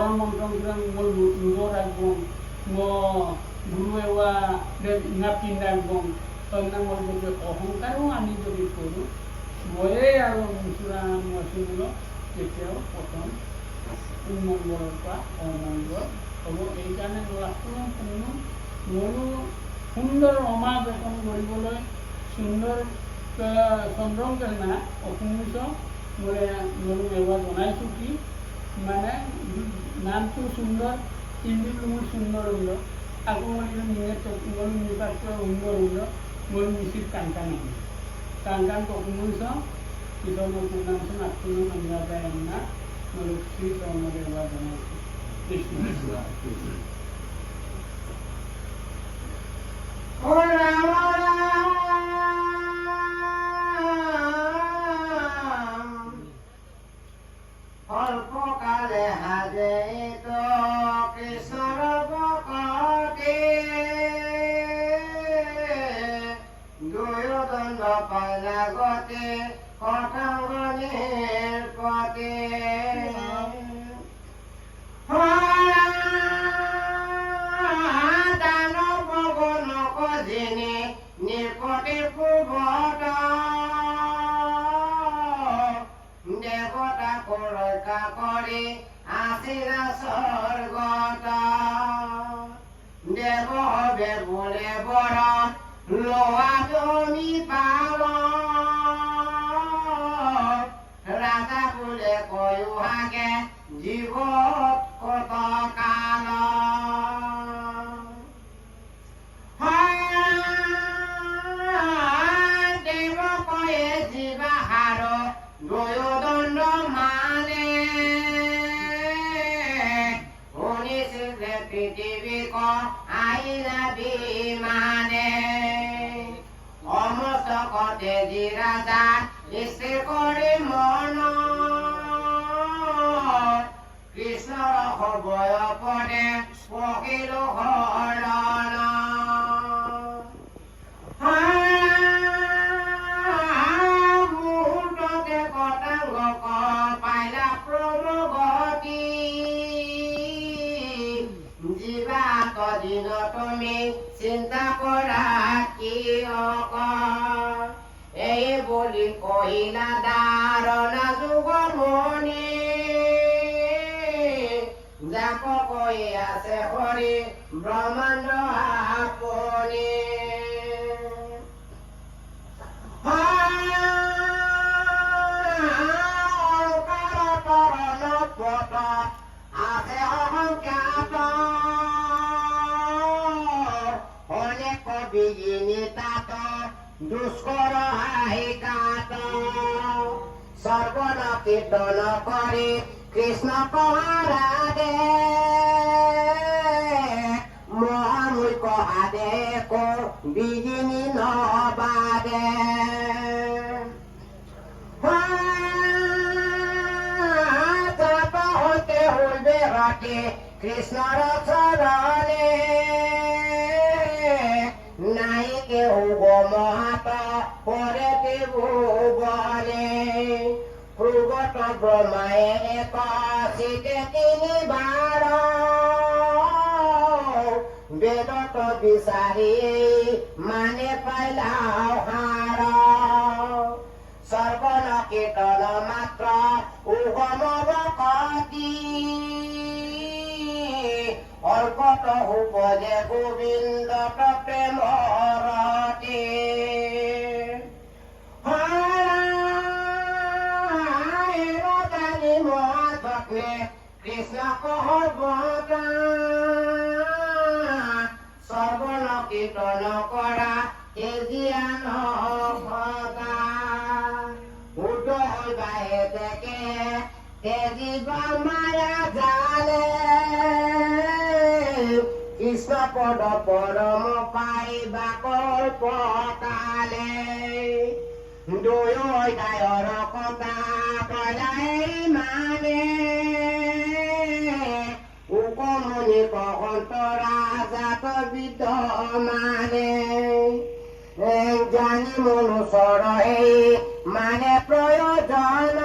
Orang mengkong-kong ngorang bong ngo guru ewa ngapin dan bong tentang ngorang অহংকার আমি যদি করি বয়ে আৰু মুসুৰা মসুলো তেতিয়াও প্ৰথম মঙ্গলৰ পৰা অমঙ্গল হ'ব। এইকাৰণে লাষ্টৰ কোনো মোৰো সুন্দৰ সমাজ এখন গঢ়িবলৈ সুন্দৰ চন্দ্ৰকেলনা অসুমিত মোৰে মোৰো এবাৰ জনাইছোঁ কি মানে নামটো সুন্দৰ কিন্তু মোৰ সুন্দৰ উল্ল আকৌ নিজে মোৰ নিপাতকৈ সুন্দৰ উল্ল মোৰ নিশ্চিত কাংকান হ'ব কাংকান অসুমিত পিছৰ মোৰ নামটো আত্মীয় মন্দিৰ এমনা মোৰ শ্ৰী চৰণলৈ এবাৰ জনাইছোঁ। অল্পকালে হাজে তো কৃষ্ণৰ ভকতি দুয়োদণ্ড পাইলা গতি কথাঙ্গনিৰ পতি দানব গণক যিনি নিকটি পূৰ্বত দেৱতাক ৰক্ষা কৰি আছিলা স্বৰ্গত দেৱ হবে বোলে বৰ লোৱা তুমি পাব ৰাজা বোলে কয়ো হাগে জীৱত কত কাল দেৱ কয়ে জীৱা হাৰ দুয়োদণ্ড মানে শুনিছিলে পৃথিৱীক আহিলা বিমানে অমস্তকতে যি ৰাজা স্থিৰ কৰি মন কৃষ্ণৰ হবয় পদে পকিলো হৰণ মুহূৰ্ততে কটাংগক পাইলা প্ৰমগতি জীৱাত দিন তুমি চিন্তা কৰা কিয়ক এই বুলি কহিলা দাৰণা যুগমণি যাক কৈ আছে হৰি ব্ৰহ্মাণ্ড আপুনি পট আছে অহংকাত অনেক বিজিনী তাত দুষ্কৰ হাইকাত সৰ্বন কীৰ্তন কৰি কৃষ্ণ পহাৰা দে মহামূৰ্খ হাদে কো বিজিনী নবাদে হতে হইবে ৰাতে কৃষ্ণৰ চৰণে নাই কেউ মহাত পৰে ভুৱনে পূৰ্বত ব্ৰহ্মাই এক চিতে তিনিবাৰ বেদত বিচাৰি মানে পাইলা হাৰ সৰ্বন কীৰ্তন মাত্ৰ উগম ভকতি অল্পত উপজে গোবিন্দ প্ৰেমৰতি জানি মহাত্মে কৃষ্ণ সৰ্বদা সৰ্বন কীৰ্তন কৰা তেজিয়া নভতা উদয় বাহে দেখে তেজিবা মায়া জালে কৃষ্ণ পদ পৰম পাইবা কল্পতালে দুয়ো দায়ৰ কথা কলাই মানে উপমনি কহন্ত ৰাজাত বিদ্যমানে জানি মনুষ্যৰ এই মানে প্ৰয়োজন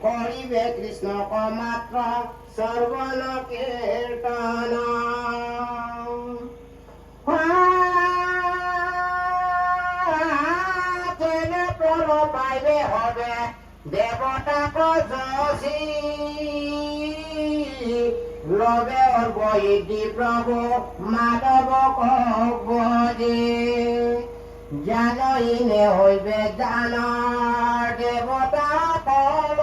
কৰিবে কৃষ্ণক মাত্ৰ সৰ্বন কীৰ্তন তেনে প্ৰ পাইবে হবে দেৱতাক যশী লবে বৈদি প্ৰভু মাধৱক বজে জানইনে হইবে দানৰ দেৱতা পল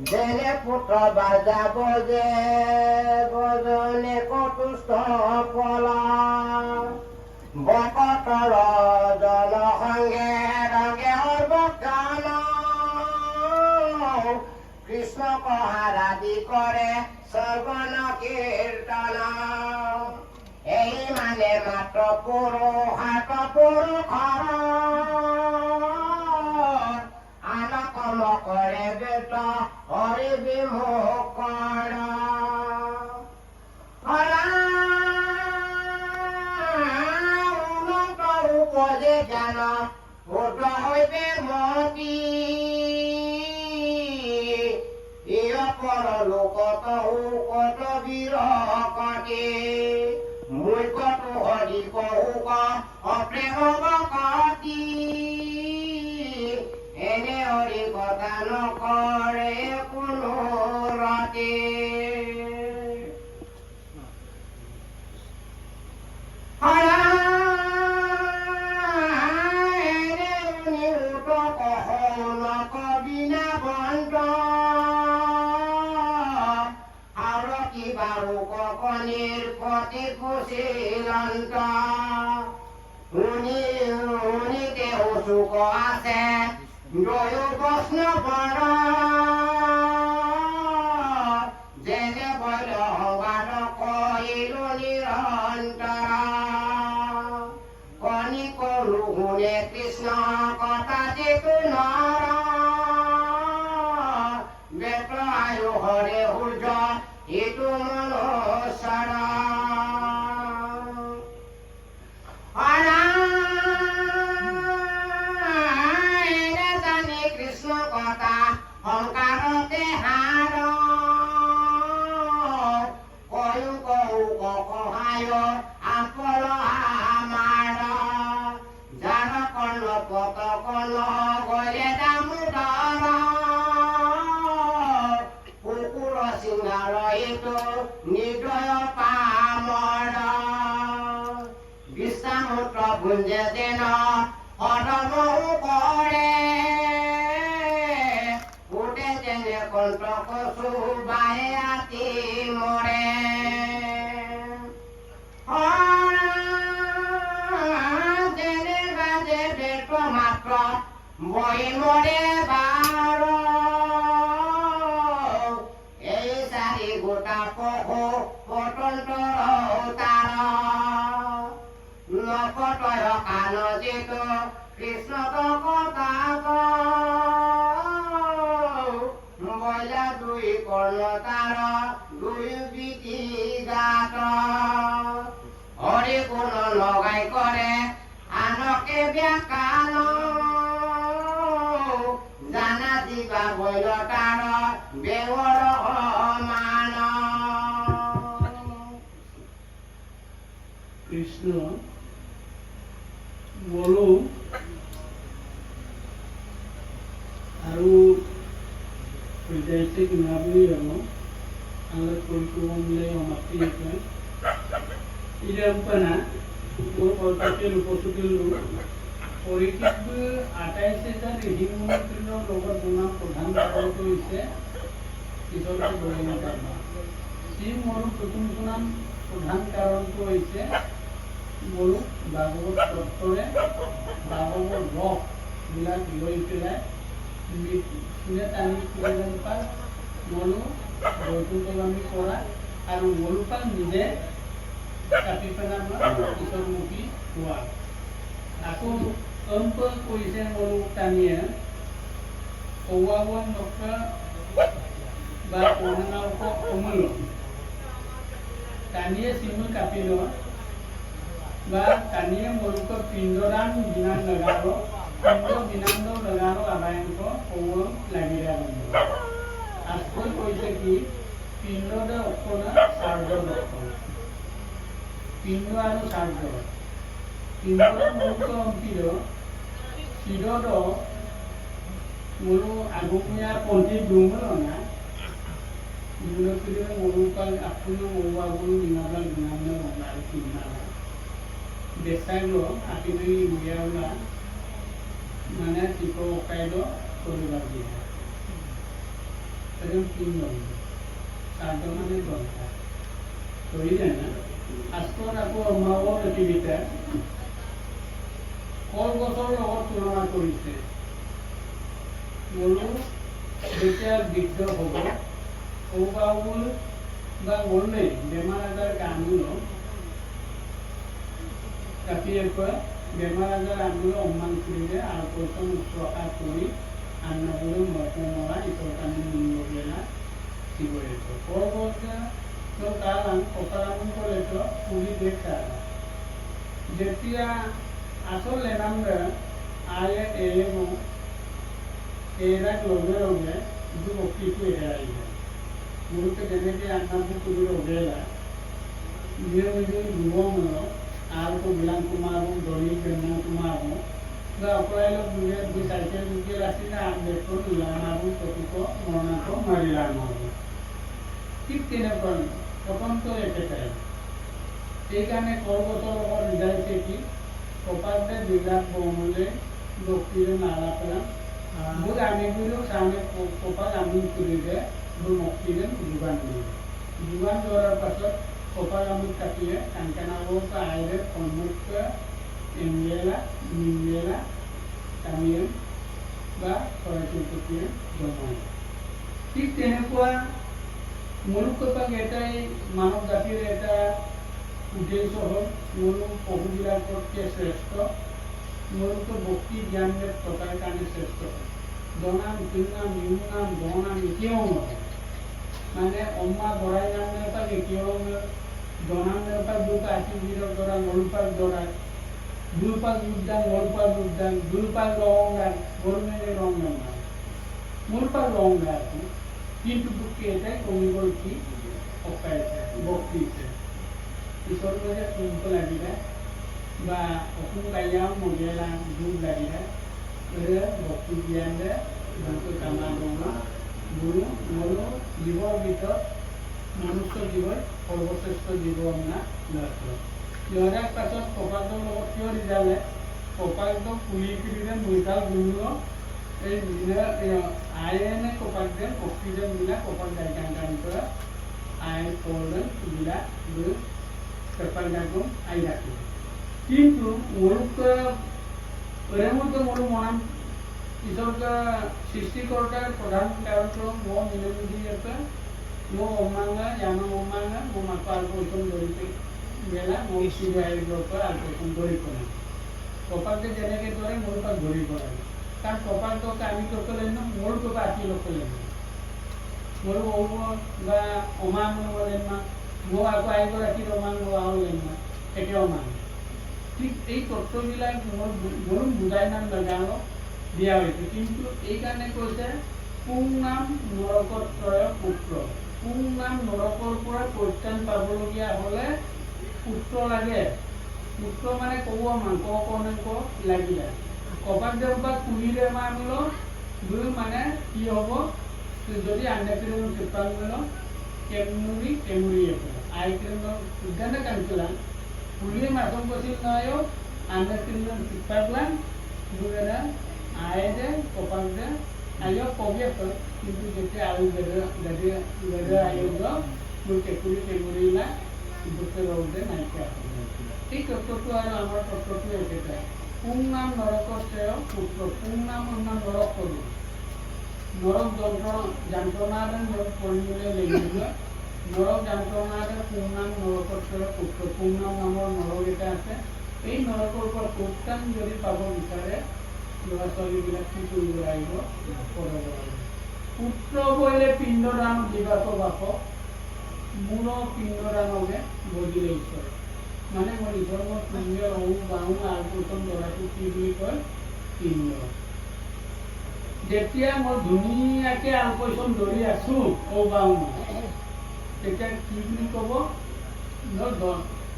যেনে পুত্ৰ বাজাব যে গজনে কতুষ্ট পলা বকতৰ জনসংগে ৰঙে সৰ্বজ্ঞান কৃষ্ণক আৰাধি কৰে সৰ্বন কীৰ্তন এই মানে মাত্ৰ পুৰুষাৰ্থ পুৰুষৰ আনকম কৰে বেত হৰি বিমুখ উপজে জ্ঞান ভূত হইবে মতি পৰলোকত কত বিৰকতি মূৰ্খত হৰি কৌক অপ্ৰেম কতি এনে হৰি কথা নকৰে কোনো ৰতি সুখ আছে দয়ো প্ৰশ্ন কৰ যেনে বৈল সংবাদ কইলো নিৰন্তৰ কণি কৰো শুনে কৃষ্ণ কথা যিটো নৰ বেত আয়ু হৰে সূৰ্য ইটো মনুষ্যৰ সংকাৰতে হাৰ কয়ো কৌ কহায় আপল আমাৰ যাৰ কৰ্ণ পত কৰ্ণ গলে দামোদৰ কুকুৰ সিংহাৰ এইটো নিৰ্দয় পামৰ বিশ্বামূত্ৰ ভুঞ্জে যেন অধৰ্মও কৰে কণ্ঠকচু বায়ে আতি মৰে যেনে বাজে বেট মাত্ৰ বৈ মৰে বাৰ এই চাৰি গোটা পশু পতন্তৰ তাৰ নকটয় কাণ যিটো কৃষ্ণক কথা দুই কৰ্ণ তাৰ দুই বিধি গাত হৰি গুণ লগাই কৰে আনকে ব্যাখ্যান জানা দিবা বৈল তাৰ বেৱৰ সমান কৃষ্ণ বলো আৰু Presente que me abrieron, a la cultura de la matriz, y la empana, por parte del posible, por el que ataque esta región, no logra una profunda auto y sobre todo en la cama. Si moro প্রথম প্রধান কারণ তো হয়েছে মরু ভাগবত তত্ত্বরে ভাগবত রস বিলাক লৈ পেলাই শুনে টানি প্ৰয়োজন পাল মনো বৈকুণ্ঠগামী কৰা আৰু মনুপাল নিজে কাটি পেলাই ঈশ্বৰমুখী হোৱা আকৌ অন্ত কৰিছে মনু টানিয়ে কৌৱাবন নক্কা বা কৰুণাওক অমূল্য টানিয়ে চিমুল কাটি লোৱা বা টানিয়ে মনুক পিণ্ডদান বিনা নগাব পিণ্ড বিনান্দ লগানো আদায়ংক কৌৰ লাগিলে বন্ধু আজকৈ কৈছে কি পিণ্ডতে অকণা চাৰ্য লক্ষণ পিণ্ড আৰু চাৰ্য পিণ্ডৰ মুক্ত অংকিত চিৰদ মূল আগমীয়া পন্থী দুমলনা Mulai merupakan akun mewabulu lingkungan dinamnya mengenai kimia. Desa lo akhirnya biarlah mana tipe kaido berbagi. Terus tinggal, satu mana bangsa. Soalnya na, aspor aku mau aktivitas. Kol bosor lo turun aku itu. Mulu bicara biddo hobo. Obaul ba bolne বেমার আজার কামগুলো কাটিয়ে পর বেমার আজার আমগুলো অম্মান করে আর প্রথম উৎসকা করি আন্নাগুলো মরা ইতরকানি নিয়োগেলা শিবরেতো পরবর্তী তো কারণ অপরাধন করে তো পুরি দেখা যেতিয়া আসলে আমরা আয়ে এবং এরা লগে লগে দু বক্তিকে এড়াই Mulut kejenisnya anak itu dulu bela, dia menjadi buang lo, aku bilang kumaru, doni kenal kumaru, nggak apa yang dia bisa juga rasanya ambil pun lamaru, toko monaco marilamu. Kita pun, kapan tu ekspert. Ikan korbo solo kor tidak seki, kapan deh bilang bomule, dokter nala pelan, bukan ane dulu sampai kapan amin kuliah. Bermuktikan juban ini. Juban juara pasal kopal kami kapiye, angkana woka air konmukka, enjela, minjela, kamian, ba korai kupiye jomai. Tik tenekua muluk kopal etai manok dapir eta udai sohor muluk pohudila korke sreshto, muluk bokti jande tokai kane sreshto. Donam, tinam, yunam, donam, ikiong. মানে অম্মা গড়াই নামে পাকে কেউ জনাম নেপার দুটো আশি বিরোধ করা গোলপাক জড়ায় দুলপাক উদ্যান গোলপাক উদ্যান দুলপাক রঙার গরমের রং নামা মূলপাক রঙা আছে কিন্তু বুকে এটাই কমি বলছি অকাইছে বক্তিছে ঈশ্বর কাছে শুনতে লাগিলে বা অসুম গাইয়াও মগিয়ালা দুধ লাগিলে বক্তি জ্ঞান দেয় কামা রঙা গুরু মরু জীবর ভিতর মনুষ্য জীবন সর্বশ্রেষ্ঠ জীব আমরা লক্ষ্য ইয়ার পাছত কপালটোৰ লগত কিয় দিলে কপালটো পুলি কিনে মৈতাল গুণ এই আইনে কপাল দিয়ে অক্সিজেন মিলা কপাল ডাইকান কৰা আই পৰলে মিলা দুই কপাল ডাকো আই রাখি কিন্তু মনুষ্য এরমতো মরু মনাম ঈশ্বরকে সৃষ্টিকর্তার প্রধান কারণ মো মিলমিলি আছে মো অমাঙ্গা জানো অমাঙ্গা মো মাথা আর পরিশ্রম ধরিতে গেলা মো শিবে আইগ্রহ আর পরিশ্রম ধরি করে কপালকে যেনেকে ধরে মোর পাক ধরি করে কারণ কপাল তো আমি তো করলেন না মোর তো বাকি লোক করলেন মোর বা অমাং বলেন না মো আকো আইগো রাখি অমাং হলেন না একে অমাং ঠিক এই তত্ত্ববিলাক মোর বুঝাই নাম লাগানো দিয়া হয়েছে কিন্তু এইখানে কৈছে পুং নাম নরকত ত্রয় পুত্র পুং নাম নৰকৰ পৰা পৰিত্ৰাণ পাবলগীয়া হলে পুত্ৰ লাগে পুত্ৰ মানে কব মাংস কনেক লাগিলে কপাক দেউবা কুলিৰে মানল দুই মানে কি হব যদি আন্দাকিরণ কৃপাল মেল কেমুরি কেমুরি আইকিরণ উদ্যানে কানছিলাম কুলিয়ে মাথম কছিল নয় আন্দাকিরণ কৃপাগলান দুজনে আয়েদে কপালদে আয়ো কবিয়ে কিন্তু যেতে আয়ু গেদে আয়োগ মোৰ কেকুৰি কেমুৰিলা দুটো ৰোদে নাইকিয়া এই তত্ত্বটো আৰু আমাৰ তত্ত্বটো একেটাই পুং নাম নরকর শ্রেয় পুত্র পুং নাম নাম নরক করি নরক যন্ত্রণারে পরিমিলে লেগে নরক যন্ত্রণারে পুং নাম নরকর শ্রেয় পুত্র পুং নাম নামৰ নৰক এটা আছে এই নৰকৰ পৰা পৰিত্ৰাণ যদি পাব বিচাৰে ল'ৰা ছোৱালীবিলাক কি কৰিব লাগিব পুত্ৰ বলে পিণ্ডদান দিবাক বাপ মূল পিণ্ডদানকে বদিলে ঈশ্বৰে মানে মোৰ ঈশ্বৰ মই পুণ্য হওঁ বাওঁ আৰু প্ৰথম ল'ৰাটো কি বুলি কয় পিণ্ড যেতিয়া মই ধুনীয়াকৈ আলপৈচান ধৰি আছোঁ তেতিয়া কি বুলি ক'ব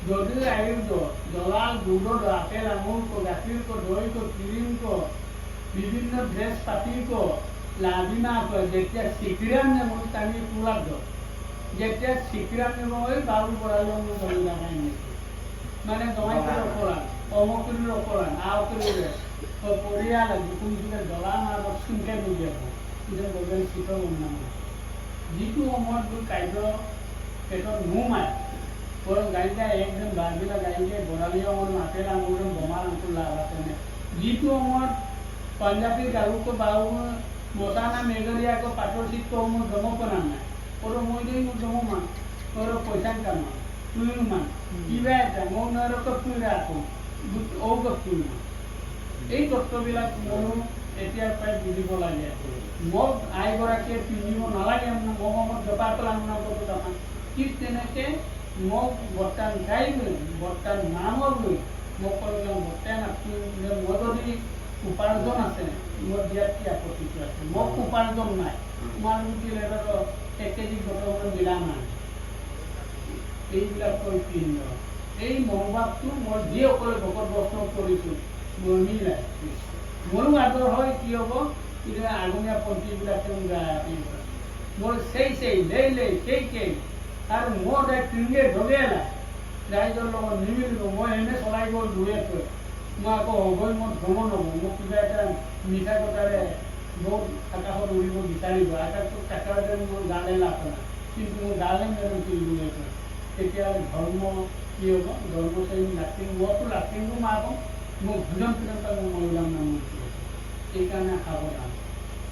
যদি আয়ুর্দ জলাল দুধ আপেল আমুল को गाखिर को दही को क्रीम को বিভিন্ন ড্রেস পাতি को লাভিনা को যেতিয়া শিখিরাম নেমন টানি তোলার যেতিয়া শিখিরাম নেব ওই বাবু পড়ালো আমি ধরে জানাই নিচ্ছি মানে দমাই করে অপরাণ অমকরির অপরাণ আওকরির পরিয়াল যিকোনো জ্বলাম আৰু চিন্তাই বুজিয়াব কিন্তু বগেন শীতল উন্নয়ন যিটো সময়ত কাৰ্য পেটত নোমায় বৰং গাড়িটা একদম বাঘবিলা গাড়িকে বৰালি আমাৰ মাতেৰ আঙুল বোমাৰ আঙুল লাভ আছে যিটো সময়ত পাঞ্জাবী গাৰুকো বাউ মতানা মেঘৰিয়াকো পাটৰ চিটকো মোৰ জম কৰা নাই ওৰ মই দেই মোৰ জম মান ওৰ পয়সা কাম তুই মান কিবা এটা মই নৰক তুই ৰাখো ঔক তুই এই তত্ত্ববিলাক মনো এতিয়াৰ পৰাই বুজিব লাগে মোক আইগৰাকীয়ে পিন্ধিব নালাগে মোক সময়ত বেপাৰ পেলাম কথা তাৰমান ঠিক তেনেকৈ মোক বৰ্তান গাই গৈ বৰ্তান নামৰ গৈ মোক ক'লে বৰ্তান আপুনি মই যদি উপাৰ্জন আছে মোৰ দিয়াত কি আপত্তিটো আছে মোক উপাৰ্জন নাই তোমাৰ দিলে এক কেজি গোটৰ মিলা নাই এইবিলাক কৈ পিন্ধ এই মনোভাৱটো মই যিসকলে ভকত বস্ত্ৰ কৰিছোঁ মোৰ মিলাই মোৰো আদৰ হয় কি হ'ব কিন্তু আগনীয়া পন্থীবিলাকে মোৰ সেই লেই সেই আৰু মোৰ তাই তিৰিয়ে ঢগেলা ৰাইজৰ লগত নিমিলিব মই এনে চলাই গ'ল দূৰে থৈ মই আকৌ হ'বই মই ভ্ৰমণ হ'ব মোক কিবা এটা মিঠা কথাৰে বহুত আকাশত উৰিব বিচাৰিব আকাশটো কাকাৰে মোৰ গালে লাভ নাই কিন্তু মোৰ গালে মেৰম কৰি দূৰে থৈ তেতিয়াহ'লে ধৰ্ম কি হ'ব ধৰ্ম চাই লাষ্টিং মইতো লাষ্টিংটো মাৰিব মোক ভোজন পিছত মই মৰিলাম নাম সেইকাৰণে সাৱধান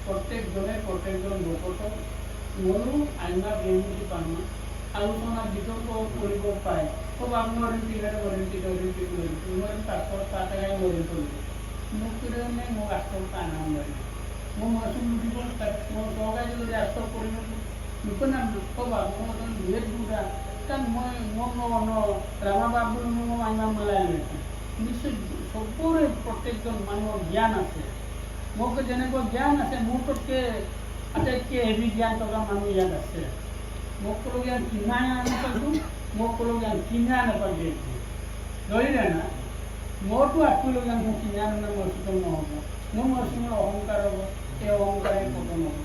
প্ৰত্যেকজন ভকতক ময়ো আইনা বেমুটি পাম আলোচনা বিতৰ্ক কৰিব পায় খুব আপনার পাঁচশ টাকায় মরি করব মোক কিনে মোক আষ্টক আনাম লাগে মই মাছুল লুটিব মই সহকারে যদি আষ্টক করি নুকনাম খুব আপনার দুয়ের দুটা কারণ মই মোক রামা বাবু মোক আইনাম মেলাই লৈছে নিশ্চয় সবৰে প্ৰত্যেকজন মানুহৰ জ্ঞান আছে মোক যেনেকৈ জ্ঞান আছে মোৰতকৈ আটাইতকৈ হেভি জ্ঞান থকা মানুহ ইয়াত আছে মোক কোনো জ্ঞান কিনাই আনিছোঁ মোক কোনো জ্ঞান কিনা নাপাগে ধৰিলে না মোৰতো আঁকিলোঁ জ্ঞান মোক কিনা আনিলে মোৰ চোতল নহ'ব মোৰ অহংকাৰ হ'ব এই অহংকাৰে পতন হ'ব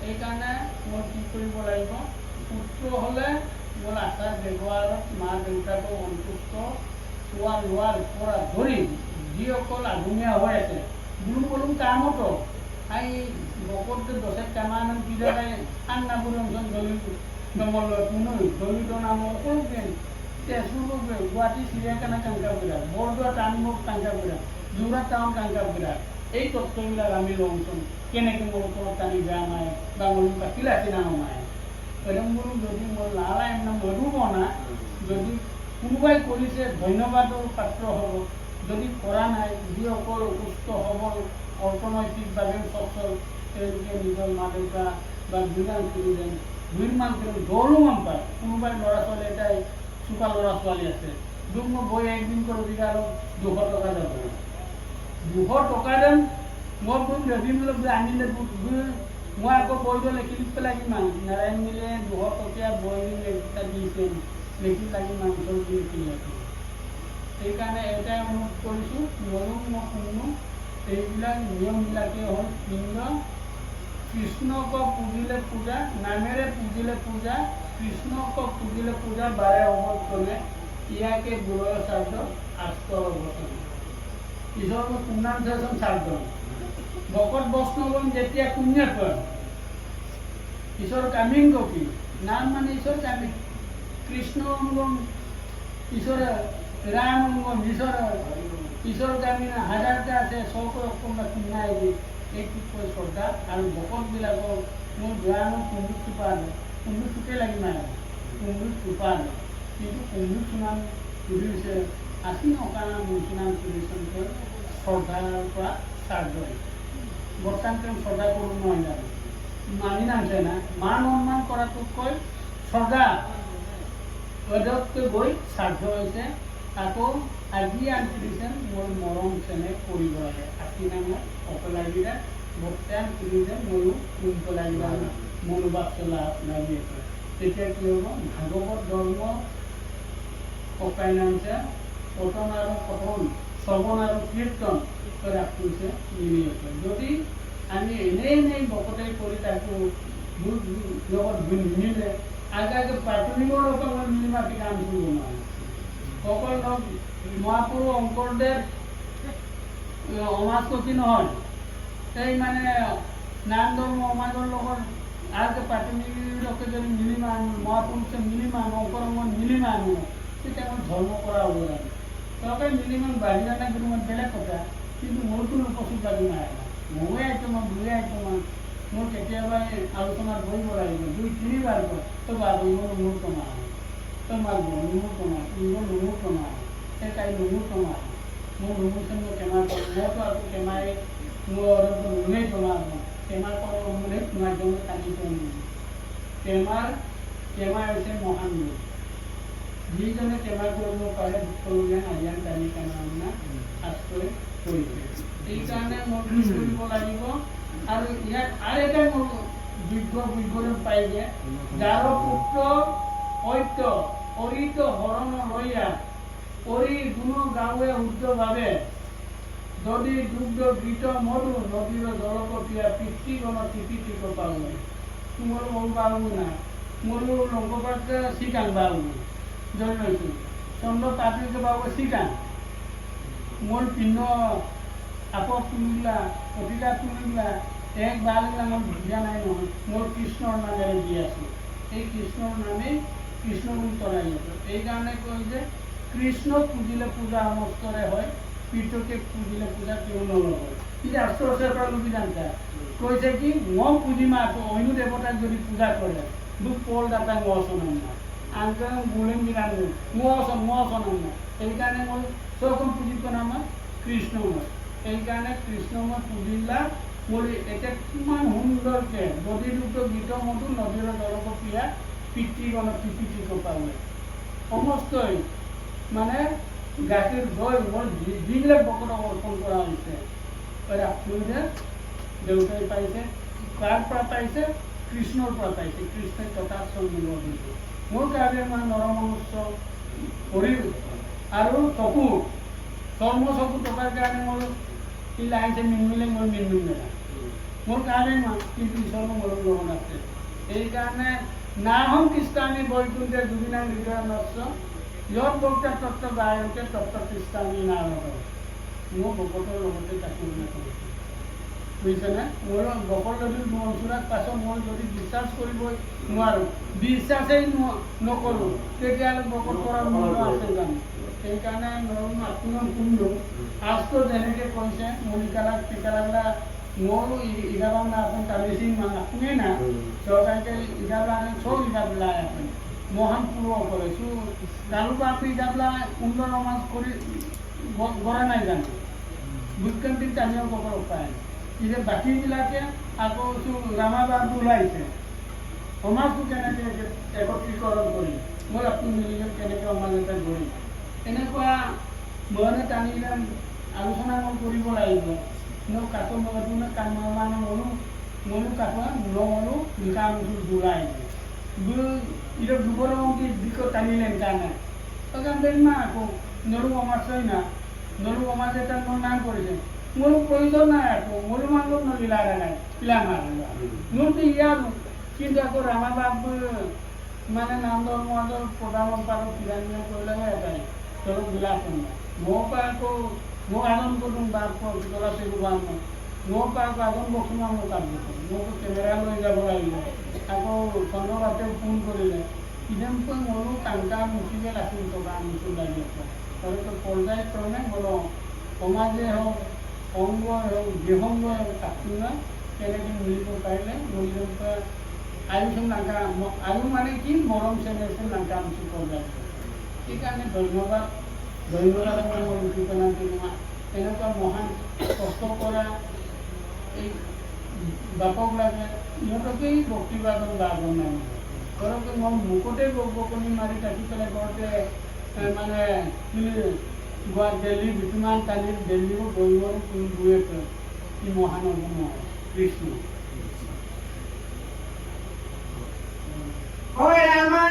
সেইকাৰণে মই কি কৰিব লাগিব পুত্ৰ হ'লে মোৰ আচাৰ ব্যৱহাৰত মা দেউতাকক সন্তুষ্ট খোৱা লোৱাৰ পৰা ধৰি যিসকল আধুনীয়া হৈ আছে গুৰু কলম কামতো এই ভকত দশে কামান কিদৰে আন নাবোৰ অঞ্চল ধৰিলোঁ nomor tunai doli nama orang tersebut buat Syariakan kangkap berat, bordo tanmuk kangkap berat, jurat tahun kangkap berat. Ei tottoila kami longsong, kene kemurko tani jamai, bangun pakila tinamai. Orang guru jadi mulala yang nama rumona, jadi kunubai polisi ধন্যবাদ পাত্ৰ হ'ব যদি কৰা নাই যিসকল সুস্থ সবল অৰ্থনৈতিকভাৱে সচ্ছল তেওঁলোকে নিজৰ মা দেউতা বা বিধান কৰিলেন দুইমান দৌলমান পায় কোনোবাই ল'ৰা ছোৱালী এটাই চোকা ল'ৰা ছোৱালী আছে দুখ মই বৈ একদিন কৰি দিলে আৰু 200 টকা যাব 200 টকা দেন মই কোন ৰেভিনিউ আনিলে মই আকৌ বৈধ লিখি পেলাই কিমান নাৰায়ণ মিলে 200 টকীয়া বৈ এটা দিছে লিখি লাগি মাংসৰ দি কিনে সেইকাৰণে এটাই অনুৰোধ কৰিছোঁ ময়ো মই শুনো এইবিলাক নিয়মবিলাকে হ'ল পিণ্ড कृष्ण को पूजिले पूजा नामेरे पूजिले पूजा कृष्ण को पूजिले पूजा 12 अवध करे ইয়াকে গুৰু শব্দ আস্তৰ বচন ঈশ্বৰ পুণ্যান শাসন শব্দ ভকত বৈষ্ণৱ যেতিয়া পুণ্য কৰে ঈশ্বৰ কামিং কি নাম মানে ঈশ্বৰ কামিং কৃষ্ণ অঙ্গম ঈশ্বৰ ৰাম অঙ্গম ঈশ্বৰ কামিং হাজাৰটা আছে 100 অকমা পুণ্যাই একটু কৰে শ্ৰদ্ধা আৰ ভকতবিলাকক মোৰ জ্ঞানো কুণ্ডু চুপা কুণ্ডু চুকে লাগি নাই কুণ্ডু চুপা কিন্তু কুণ্ডু চুনাম তুলিছে আসি অকানা মোৰ চুনাম তুলিছে শ্ৰদ্ধাৰ পৰা চাৰ্জ বৰ্তমান তেওঁ শ্ৰদ্ধা কৰোঁ নহয় জানো মানি নামছে না মান সন্মান কৰাটোতকৈ শ্ৰদ্ধা অধ্যক্ষকৈ গৈ শ্ৰাদ্ধ হৈছে আকৌ আজি আনকি দিছে মোৰ মৰম চেনেহ কৰিব লাগে আশী নামত অপলাগিৰা বক্তান কৰিছে ময়ো কোনটো লাগিবা মনোভাৱ চলা লাগি আছে তেতিয়া কি হ'ব ভাগৱত ধৰ্ম ককাই নামছে পতন আৰু পঠন শ্ৰৱণ আৰু কীৰ্তন ৰাখিছে মিলি আছে যদি আমি এনেই বকতে কৰি তাকো লগত নিমিলে আগে প্ৰাথমিকৰ লগত মই মিলি মাতি কাম কৰিব নোৱাৰোঁ অকল মহাপুৰুষ শংকৰদেৱ সমাজ কঠি নহয় সেই মানে নাম ধৰ্ম সমাজৰ লগত আগে প্ৰাথমিককে যদি মিলি মানুহ মহাপুৰুষে মিলি মানুহ অকৰমত মিলি মানুহ তেতিয়া মই ধৰ্ম কৰা হ'ব লাগে চৰকাৰে মিলি মানুহ বাহিৰা নাই কিন্তু মই বেলেগ কথা কিন্তু মোৰ কোনো উপস্থিত লাগি নাই ময়ে আইটো মই দুয়ে আইটো মই মোৰ কেতিয়াবা আলোচনাত বহিব লাগিব 2-3 বাৰ কয় তো বাবু মোৰ কমা তো মাৰিব নুমুৰ কমা নুমুৰ কমা সেই তাই নুমুৰ কমা মোৰ নুমুৰচোন মই কেমাৰ কৰোঁ মইতো আকৌ কেমাৰে মোৰ নুমেই কমা কেমাৰ কৰোঁ নুমুৰে তোমাৰ জন্য কাটি কৰোঁ কেমাৰ হৈছে মহান লোক যিজনে কেমাৰ কৰিব পাৰে সকলোৱে আলিয়ান টানি কেমাৰনা আশ্ৰয় কৰিছে সেইকাৰণে মই কি কৰিব লাগিব আৰু ইয়াত আৰু এটা মোৰ বিৱৰণ পাইগে যাৰ পুত্ৰ সত্য অৰিত হৰণ লইয়া অৰি গুণ গাঁৱে শুদ্ধভাৱে যদি দুগ্ধ গীত মধু নদীৰ জলপতীয়া পিতৃগণ টিপি পাওঁ তোমার মন পাবো না মরু লঙ্কপাতকে শিকান পাবো জন্মাইছো চন্দ্র পাত্রকে পাবো শিকান মোর পিণ্ড আপদ তুলিলা অধিকা তুলিলা এক ভাল নাম বুঝা নাই নহয় মোর কৃষ্ণর নামেৰে দি আছো এই কৃষ্ণৰ নামে কৃষ্ণ বুলি তলাই আছে এইকাৰণে কয় যে কৃষ্ণ পুজিলে পূজা সমস্তৰে হয় পীঠকে পুজিলে পূজা কেউ নলয় কিন্তু আস্তে আস্তে পৰা লোক জানতা কৈছে কি মই পুজিমা অন্য দেৱতাক যদি পূজা কৰে দুখ পল দাতা মচনম না আনকে গুলিম বিৰান মচন না সেইকাৰণে মই চকম পুজিব নাম কৃষ্ণ মই সেইকাৰণে কৃষ্ণ মই পুজিলা মোৰ এতিয়া কিমান সুন্দৰকে নদীৰ গীত মধু নদীৰ জলপতীয়া পিতৃগণ পিতৃক পালে সমস্তই মানে গাখীৰ দৈ মোৰ যিবিলাক ভকতক অৰ্পণ কৰা হৈছে আপোনালোকে দেউতাই পাইছে কাৰ পৰা পাইছে কৃষ্ণৰ পৰা পাইছে কৃষ্ণই তথাচল দিব দিছে মোৰ কাৰণে মানে নৰমনুষ্য শৰীৰ আৰু চকু চৰ্ম চকু টকাৰ কাৰণে মোৰ কি লাগিছে নিমিলে মই নিমিলে মোৰ কাৰণে কিন্তু ঈশ্বৰৰ মোৰ লগত আছে সেইকাৰণে নাহম কৃষ্ণামী বৈকুণ্ঠে জুবিনাম হৃদয় নষ্ট যত বক্তা তত্ত্ব গায়কে তত্ত্ব কৃষ্ণামী নাম মোৰ ভকতৰ লগতে তাকো কৰিছোঁ বুজিছেনে মোৰ ভকত যদি মনচুৰাত পাছত মই যদি বিশ্বাস কৰিব নোৱাৰোঁ বিশ্বাসেই নকৰোঁ তেতিয়াহ'লে ভকত কৰাৰ মূল্য আছে জানো সেইকাৰণে নৰম আত্মীয় কুণ্ডু আজটো যেনেকৈ কৈছে মণিকালাক টিকালাগলা মোৰো ইগাবাং না আপন তাবেসিং মান আপনি না সরকারকে ইগাবলা সব ইগাবলা আপনি মহান পূর্ব করেছো কালুকা আপনি ইগাবলা সুন্দর সমাজ করে গড়া নাই জানো বুটকান্তিক টানিও কখনো পায় যে বাকীবিলাকে আকৌ ৰামাবাদ ওলাইছে সমাজটো কেনেকৈ একত্ৰীকৰণ কৰি মই আপুনি মিলিলে কেনেকৈ সমাজ এটা গঢ়ি এনেকুৱা মনে টানিলে আলোচনা মই কৰিব লাগিব no kato magaduna kan mamana monu katwa no monu nikam su dulai bu ida duboro ki diko tanilen kana tagan benma ko noru amasai na noru amase tan mon nan koriছে monu proyojon na ko monu mango no lilara nai ilama nurti yar কিন্তু আকৌ ৰামাবাব মানে নাম ধৰ্মৰ প্ৰধান সম্পাদক কিৰাণীয় কৰিলে এটাই ধৰক বিলাসন মোৰ পৰা আকৌ মই আনন্দ কৰোঁ বাৰ ভিতৰা চিলো বাৰ মোৰ পৰা আজন বসুমা মোৰ কাম মোক কেমেৰা লৈ যাব লাগিব আকৌ চন্দ্ৰবাতেও ফোন কৰিলে ইজনকৈ মোৰো কাংকা মুচিলে ৰাখিম টকা মুচি লাগি আছে তাৰপিছত পৰ্যায়ক্ৰমে বোলো সমাজে হওক অংগই হওক বিহংগই হওক কাপোৰ কেনেকৈ মিলিব পাৰিলে মৰিজনকৈ আয়ুষম নাংকা আয়ু মানে কি মৰম চেনেহ নাংকা মুচি পৰ্যায় সেইকাৰণে ধন্যবাদ মই উদ্দীপনা দিলোঁ এনেকুৱা মহান কষ্ট কৰা এই বাপক লাগে ইহঁতকেই ভক্তিবাদন লাভ নাই ধৰক মই মুখতে বকনি মাৰি থাকি পেলাই ঘৰতে মানে গোৱা দেল্লী বিটুমান তালিৰ দেল্লীও দৈবৰ দুয়েত কি মহানগম কৃষ্ণ হৈ ৰামা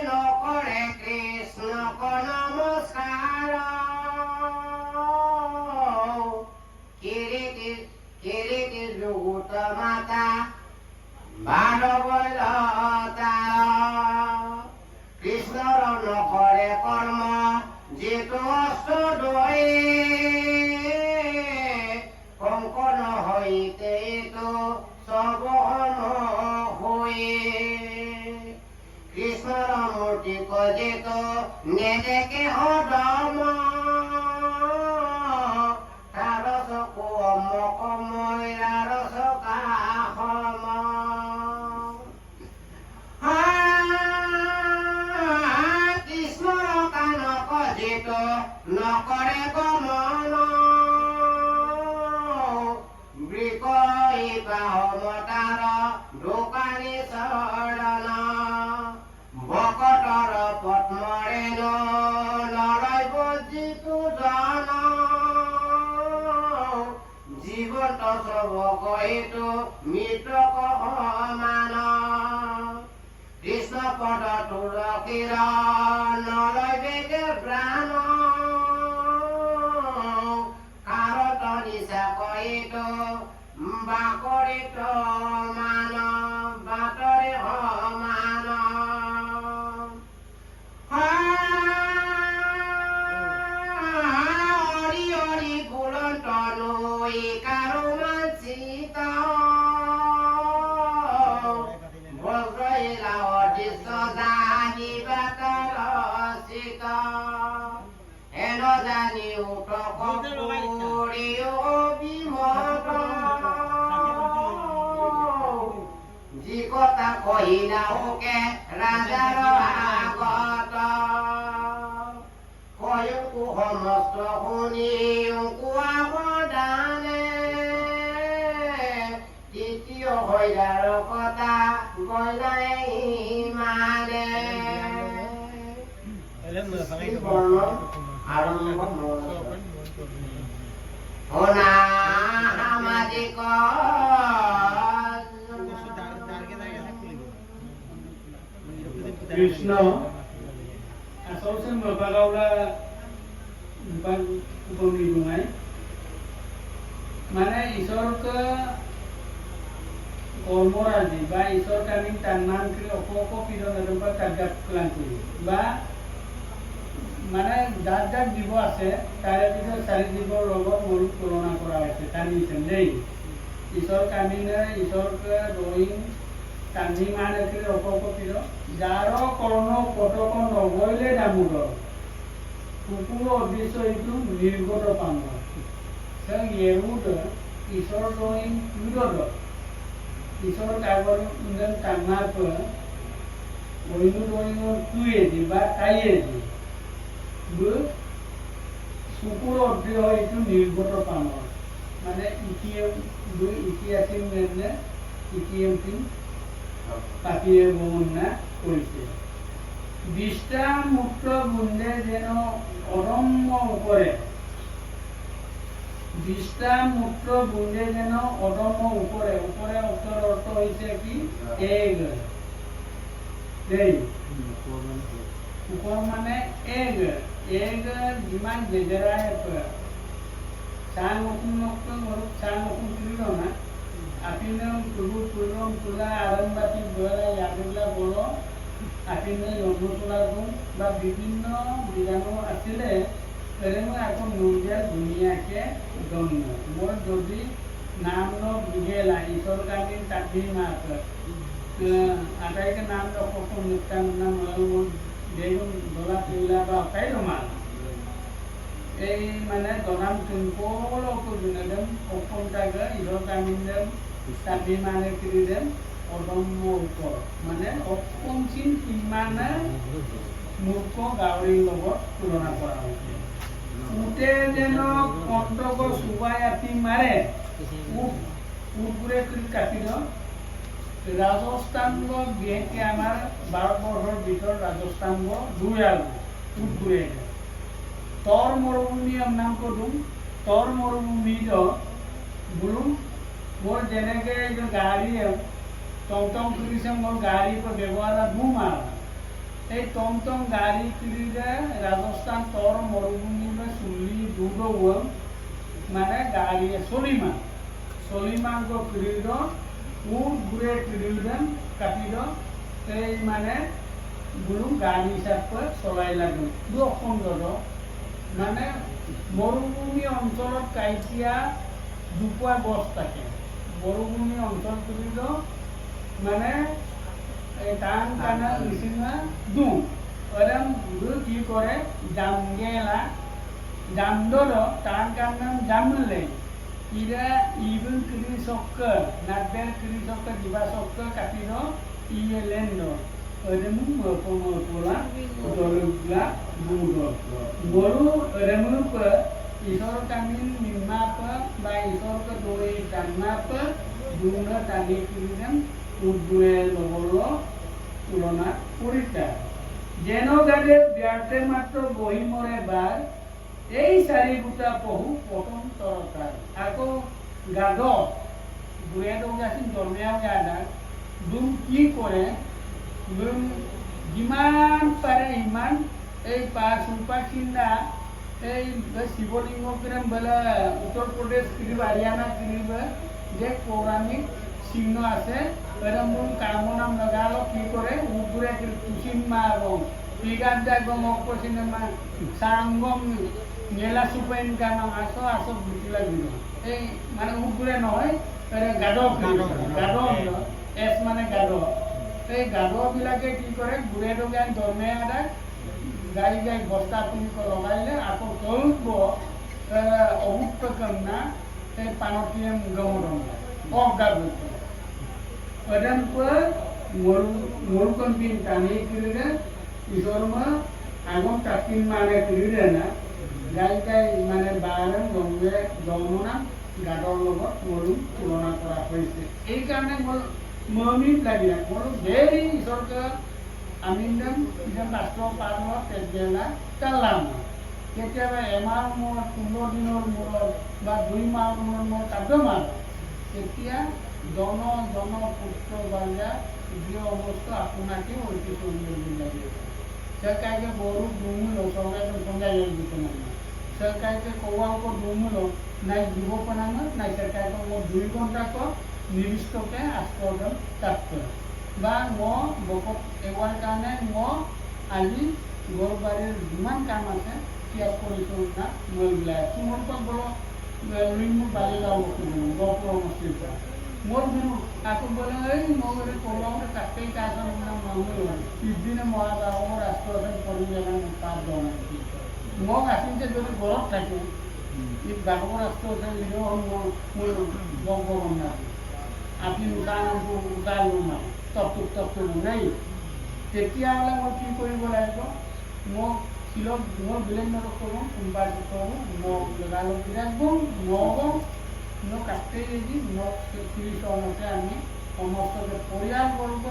নকৰে কৃষ্ণক নমস্কাৰ কিৰিটি যুগুত মাতা কৃষ্ণৰ নকৰে কৰ্ম যিটো অষ্টদয় কংকন হৈতে চবন হৈ কৃষ্ণৰ মূৰ্তি কজিত নেদেকে সদম তাৰ চকু অমকমৈৰাৰ চকা সম কৃষ্ণৰ কাণ কজিত নকৰে গমন বৃকই বাহমতাৰ দোকানী চৰণ ভকতৰ পদ্মৰেণ নৰয় বজিতো জন জীৱন্ত চব কৈতো মৃতক সমান কৃষ্ণ পদ তুলসীৰ নলয় বেগে প্ৰাণ কাৰত নিচা কৈতো বাকৰিত মান বাতৰে সমান হৰি হৰি বুলন্ত নৈ কাৰো মাঞ্চিত বজ্ৰইলা অদৃশ্য জানি বাতৰ চিত এন জানি উঠক কৰি অভিমত যি কথা কহিলা হোকে ৰাজাৰ আগত কয়কো সমস্ত শুনি কোৱাবদানে তৃতীয় হইলাৰ কথা কইলাই ইমানে শুনা সামাজিক কৃষ্ণ আচলতে বাগাওলা উপনী গুণাই মানে ঈশ্বৰকে কৰ্মৰাজি বা ঈশ্বৰ কানি তাৰ নাম কৰি অপকীৰণ বা কাৰ্যকলাপ কৰি বা মানে যাৰ যাৰ জীৱ আছে তাৰে ভিতৰত 4 জীৱৰ লগত মোৰ তুলনা কৰা হৈছে কান্দিছেন দেই ঈশ্বৰ কান্দিনে ঈশ্বৰকে ৰহিম কান্দি মান একেবাৰে অপকীৰ যাৰ কৰ্ণ পতক নগৈলে দামোদৰ কুকুৰ অদৃশ্য এইটো নিৰ্গত পাম এৰুদ ঈশ্বৰ ৰহিম ক্ৰোধ ঈশ্বৰ কাগজ ইন্ধন কান্নাৰ পৰা অন্য রহিমর তুয়েছি বা খাইয়েছি শুকুর অর্ধে হয় একটু নির্গত পামর মানে ইটিএম দুই ইতিহাসিক মেনে ইটিএম টিম পাপিয়ে বর্ণনা করেছে বিশ্রাম মুক্ত গুণে যেন অদম্য উপরে বিশ্রাম মুক্ত গুণে যেন অদম্য উপরে উপরে অক্ষর অর্থ হয়েছে কি এক উপর মানে এক এক যিমান জেজেৰাই চাহ নতুন নতুন চাহ নতুন তুলিল না আপিনে তুলুম তোলা আৰম্বাতি বয়লা ইয়াদুলা বল আপিনে জন্ম তোলা গুণ বা বিভিন্ন বীজাণু আছিলে মই আকৌ নদিয়া ধুনীয়াকৈ জন্ম মই যদি নাম বিঘেলা ঈশ্বৰ কান্দি কাটি মাত আটাইকে নাম অসম নিত্যানন্দ মলমূল দেগুন দলা তিলা বা অকাই রমাল এই মানে দনাম চিম্পল অকুদিনেদেম অসমটাকে ঈশ্বৰ কান্দিদেম কাটি মানে কিৰিদেম অদম্য ওপৰ মানে অসমচিন সিমানে মূৰ্খ গাঁৱৰীৰ লগত তুলনা কৰা হৈছে উঠে যেন কণ্টক চুবাই আতি মাৰে উঠবোৰে কাটি ৰাজস্থান বিশেষকৈ আমাৰ ভাৰতবৰ্ষৰ ভিতৰত ৰাজস্থান দুই আৰু ঘূৰে তর মরুভূমি নাম করুন তর মরুভূমি বলুন মোর যেনেকে গাড়ি টমটম তুলিছে মোর গাড়ি ব্যবহার বুমার এই টমটম গাড়ি তুলিলে রাজস্থান তর মরুভূমি চুলি দুধ মানে গাড়ি চলিমান তুলিল উঠ ঘুরে তুলিল কাটিল এই মানে বলুন গাড়ি হিসাবে চলাই লাগবে দু সুন্দর মানে মরুভূমি অঞ্চলত কাইটিয়া দুপোয়া গছ থাকে মরুভূমি অঞ্চল তুলিল মানে টান টানা নিচিনা দিওঁ এরম কি করে জামগেলা জামদল টান টান জামলে ইরা ইবন কৃষি চক্কর নাটবের কৃষি চক্কর দিবা চক্কর কাটিল ইয়ে lend Eremu pengumpulan dolugla budol. Baru eremu pe isor kami mimma pe ba isor ke dole tanna pe dunga tani kiridan udure lobolo tulona purita. Jeno gade biarte matro bohi more bar ei sari buta pohu potom torokar. Ako gado dure dong jasin dormea gada dum ki kore যিমান পাৰে ইমান এই সুপাচিন্দা এই শিৱলিংগ কিরম বলে উত্তর প্রদেশ কিরিব হরিয়ানা কিরিব যে পৌরাণিক চিহ্ন আছে এরম কামনাম লগালো কি করে উগুরে তুসিমা এবং পিগাদা এবং অপসিনেমা সাঙ্গম মেলা সুপাইন কানাম আসো আসো বুঝি লাগিব এই মানে উগুরে নহয় গাধক গাধক এস মানে গাধক এই গাধবিলাকে কি কৰে ঘূৰে ডগাই দমে আদায় গাড়ী গাই বস্তা পুলি লগাইলে আকৌ তলব অভুক্ত কন্যা এই পানতীয় গমন অগাব এডামপুর মরুকন্দিন টানি কিরিলে ইসরমা আগম কাকিন মানে কিরিলে না গাই গাই মানে বাৰম গংগে গমনা গাধৰ লগত মৰু তুলনা কৰা হৈছে এই কাৰণে মমিত লাগিলে মোৰ ভেৰি ঈশ্বৰকে আমিন্দম ইজন ৰাষ্ট্ৰ পাৰ্লৰ তেজবেলা চালাম কেতিয়াবা এমাহ মূৰত 15 দিনৰ মূৰত বা 2 মাহৰ মূৰত কাৰ্যমান তেতিয়া জন পুত্ৰ বাজা যি অৱস্থা আপোনাকে ঐতি কৰিব লাগে সরকারকে বড় দুমুলো সরকারকে সঙ্গাই দিতে না সরকারকে কৌয়াকে দুমুলো নাই দিব পানানো নাই সরকারকে 2 ঘন্টা কো নির্দিষ্টকে আস্পদন থাকতে বা বকত এবার কারণে আজি গড়বাড়ির যিমান কাম আছে ত্যাগ কৰিছোঁ না মহিলাই তোমালোকক বলো রিমু বালি যাও গপ্র মস্তির মোর বিনু তাকে বলে এই মগরে কোলাউরে কাটেই কাজ না মামুল ইদিনে মহাদাও রাষ্ট্রসেন পরিবেশন পার দন মগ আসিনতে যদি গরত থাকে এই বাগর রাষ্ট্রসেন ইনো মূল বঙ্গবন্ধা আপনি উদাহরণ না তত্ত্ব নেই তেতিয়াহ'লে মই কি কৰিব লাগিব মোক শিলত মোৰ বিলেন কৰোঁ কোনোবা কৰোঁ মোক লগালগ ৰাখব মোক কাটেই দি মোক 30 চনতে আমি সমস্তকে পৰিয়ালবৰ্গ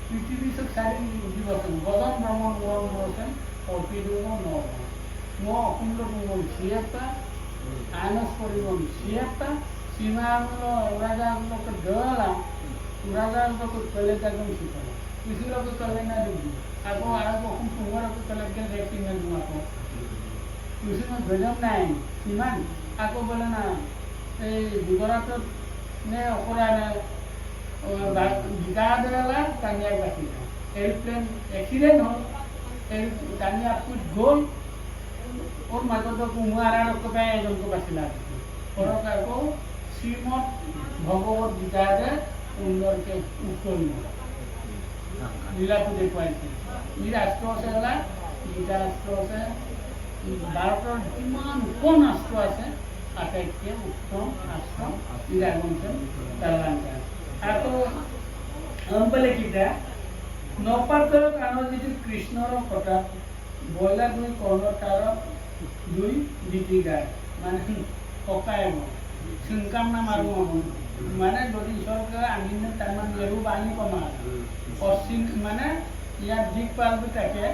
পৃথিৱীত 4 দিবচোন গগন ভ্ৰমণ কৰিবচোন অপিদুম মই অকুণ্ড ভ্রমণ সিয়েতা আইনস পরিবহন সিয়েতা সীমাগুলো উড়াজাগুলোকে ডলা উড়াজাগুলোকে চলে থাকবেন শিখানো কৃষিগুলোকে চলে না দেখবি আকৌ খুব সুন্দরকে চলে গেলে রেটিং দেবো আকৌ কৃষির ভেজম নাই কিমান আকৌ বলে না এই গুজরাটত নে অকরা নে বিকাদেলা কানিয়াক বাকি এরপ্লেন এক্সিডেন্ট হল এই কানিয়াকুত গল ওর মাজত কুমুয়ারারকে পাই এজনকে বাঁচিলা পরক আকৌ শ্রীমদ ভগবত গীতাতে সুন্দরকে উত্তর লীলাটো দেখুৱাইছে ই ৰাষ্ট্ৰ আছে হলা গীতা ৰাষ্ট্ৰ আছে ভাৰতৰ কিমান কোন ৰাষ্ট্ৰ আছে আটাইতকৈ উত্তম ৰাষ্ট্ৰ ই ৰাজবংশ শ্ৰীলংকা আকৌ অম্পলে কিটা নপাতৰ কাণৰ যিটো কৃষ্ণৰ কথা বইলা 2 কৰ্ণৰ তাৰত 2 গীতিকাৰ মানে ককাই চিংকাম নাম আৰু মানে যদি ঈশ্বৰকে আনি তাৰমানে মেৰু বাঙি কমা পশ্চিম মানে ইয়াত দিগপালটো থাকে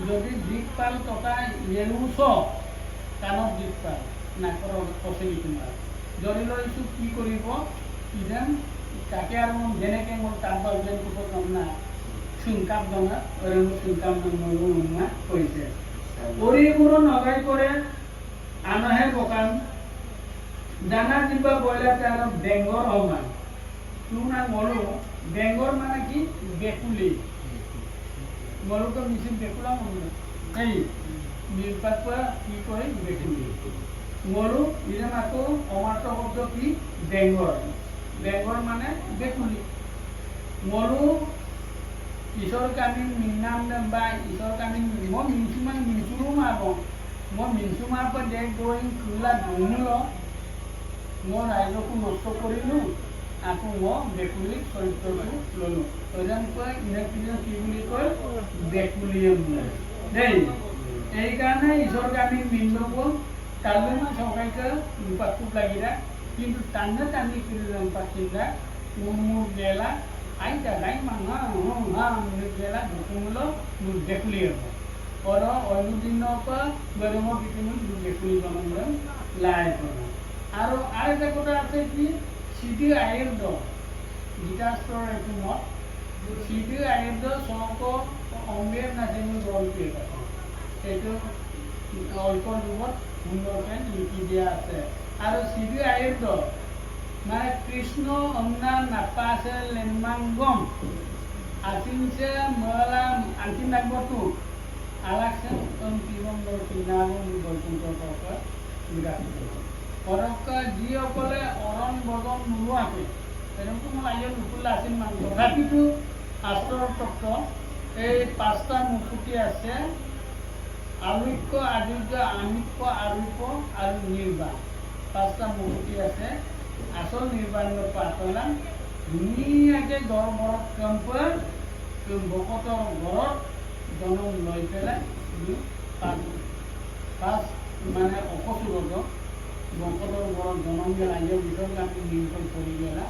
যদি দিগপাল টকা এৰুছ কাণত দিগপাল নাকৰ পচলি তোমাৰ ধৰি লৈছোঁ কি কৰিব যেন তাকে আৰু যেনেকৈ মোৰ তাঁতবাল যেন কোথাও না চুনকাপ দঙা ওরকম চুনকাপ দঙা হয়েছে ওরিগুলো নগাই করে আনহে বকান দানা দিবা বইলা তার বেঙ্গর হমান তুনা মলু বেঙ্গর মানে কি বেকুলি মলুকে মিছিল বেকুলা মনে এই নির্বাক কি কয় বেকুলি মলু ইরাম আকৌ অমার্ত শব্দ কি বেঙ্গর বেঙ্গর মানে বেকুলি মলু ঈশ্বৰকে আমি মিনাম বা ঈশ্বৰকে আমি মই মিনচু মানে মিনচুৰো মাৰিব মই মিনচু মাৰিব দেশ গৈ খোলা ধুনুল মই ৰাইজকো নষ্ট কৰিলোঁ আকৌ মই বেকুলি চৰিত্ৰটো ল'লোঁ তৈদানকৈ ইংৰাজী কি বুলি কয় বেকুলিয়ে বোলে দেই এইকাৰণে ঈশ্বৰকে আমি মিনব তালৈ মই চৰকাৰীকে ৰূপাটোক লাগিলা কিন্তু তানে আমি পাচিলা মোৰ গেলা আইতা গাই মাংা গেলা দুকুমুলো দেখলি और अनुदिनों पर गरमों की टीम देखली बनन लाए करो और आरे ते कोटा আছে কি সিডি আইর দ গিটাস্টর একটু মত সিডি আইর দ সক অম্বের না যেন রোল পে করে এটো অল্প রূপত সুন্দরকে লিখি দিয়া আছে আর সিডি আইর দ মানে কৃষ্ণ অন্না নাপাছে লেমাঙ্গম আতিনছে মলা আন্তিম নাগবতু আলাকসে অন্তিম নাগম বৈকুণ্ঠ পথ বিৰাট পৰকা যিসকলে অৰণ বদন নোলোৱাকৈ তেনেকৈ মোৰ আইৰ নুকুলা আছিল মানুহ তথাপিতো শাস্ত্ৰৰ তত্ত্ব এই পাঁচটা মুকুতি আছে আলুক্য আদিত্য আমিত্য আৰূপ আৰু নিৰ্বাণ পাঁচটা মুকুতি আছে আসল নিৰ্বাণৰ পাতলাম ধুনীয়াকৈ গড় কেম্পৰ ভকতৰ ঘৰত জনম লৈ পেলাই পাঁচ মানে অপচুৰত ভকতৰ ঘৰত জনম দিয়া ৰাইজৰ ভিতৰত আমি নিৰ্ভৰ কৰি গেলা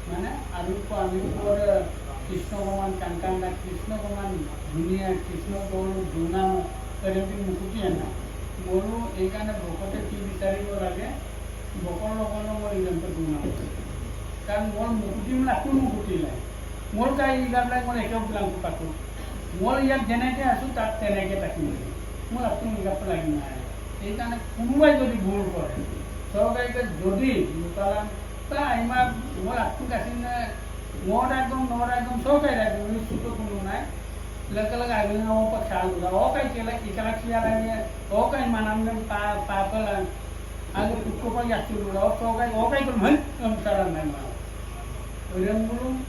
মানে আলুক্য আমিত্যৰ কৃষ্ণ ভগৱান কাংকান্দা কৃষ্ণ ভগৱান ধুনীয়া কৃষ্ণ গৌৰ দুনাম এনেকৈ মুকুতি আনা মোৰো এইকাৰণে ভকতে কি বিচাৰিব লাগে বকৰ লগৰ মই ইজনটো দুনাম কাৰণ মোৰ মুকুতি লাখো মুকুতি নাই মোৰ কাই ইগাবিলাক মই একে বিলাংকো পাতো মোৰ ইয়াত যেনেকৈ আছোঁ তাত তেনেকৈ থাকিব মোৰ লাখো ইগাপ লাগি নাই সেইকাৰণে কোনোবাই যদি ভুল কৰে চৰকাৰীকে যদি লুকালাম তা ইমান মই লাখটো কাটি নাই মোৰ একদম নৰ একদম চৰকাৰী একদম চুটো কোনো নাই lagi agli no paksal da okay kila ikala kila lagi okay manam papalan agli tukko pa yatu lo okay kun man saran man oren bulung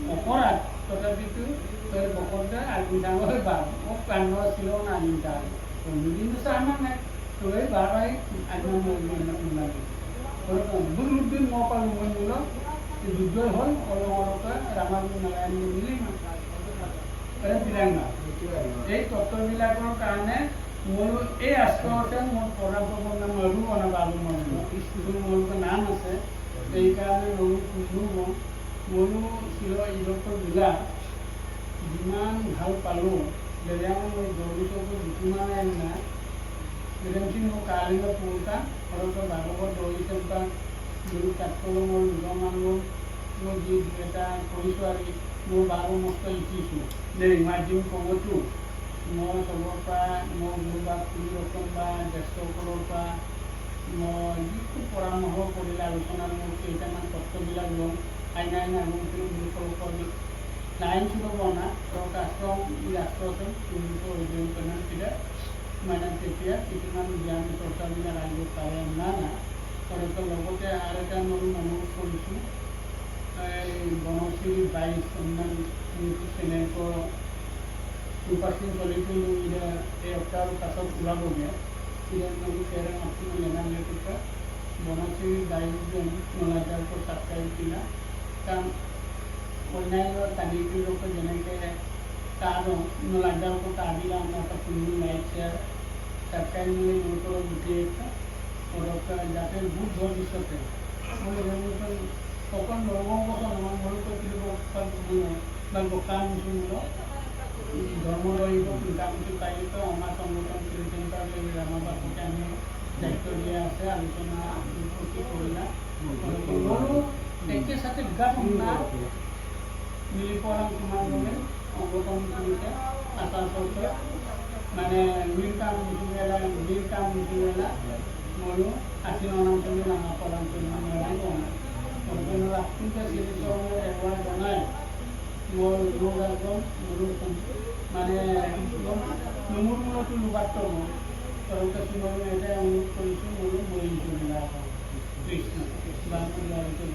okorat tetapi itu dari bokorda agli dangol ba o kanno silo na ninta ini sama nek tuai barai agli mo lagi orang buludin mo palu mulo jujur hol orang ka ramal nalayan mili এই তত্ত্ববিলাকৰ কাৰণে মোৰ এই আশ্ৰয়তে মোৰ পৰামৰ্শৰ নাম মৰু বনাবাবু মোৰ নাম আছে সেইকাৰণে মৰু চিৰ ইডোখৰ জিলা যিমান ভাল পালোঁ যেতিয়া মই দৌৰিছোঁ যিমানে না যেনেকৈ মোৰ কালিং পুৰুষা ঘৰতো ভাগৱত দৌৰিছে বা গুৰু কাঠকলো মোৰ নিজৰ মানুহ মোৰ যি এটা কৰিছোঁ আৰু মোৰ বাবু মস্ত ইটিছোঁ dari majum komotu mo sobopa mo gubak kuliokon ba desto kolopa mo itu porang mo polila alusana mo kita man kotto bilang lo aina mo itu kolopa ni lain sudah bona to custom ilustration itu original penan tidak mana setia itu man diam sosial media lain kaya nana kalau to logote ada moru manu polisu bonusiri baik teman itu seneko upasing politu ida ekal kasar pulang ya tidak nunggu kerang aku mengenal mereka bonusiri baik dan mengajar ko sakai pina kan koinai tadi itu ko jenenge karo mengajar ko tadi lah mata puni naik share sakai ni motor bukti orang ka jate बहुत बहुत दिक्कत है Pokon dorong pokon memang baru tu kita bukan dan bukan semua dorong lagi pun kita itu kaya itu amat kemudian Kristen tadi lama bahagian itu dia saya alusana itu kuliah baru deknya satu gabung na milik orang kemarin anggota kita asal sosial mana milkan musimela mulu asin orang semua nama orang semua orang orang orang orang kita sini semua orang donai mau luar mana nomor tu luar tu kalau kasih mau ada yang polisi mulu boleh juga Krishna bantu yang itu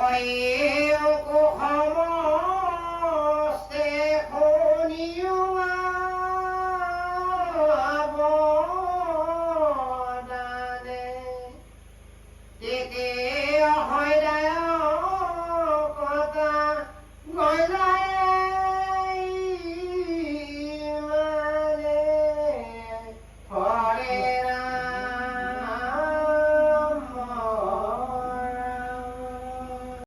Oi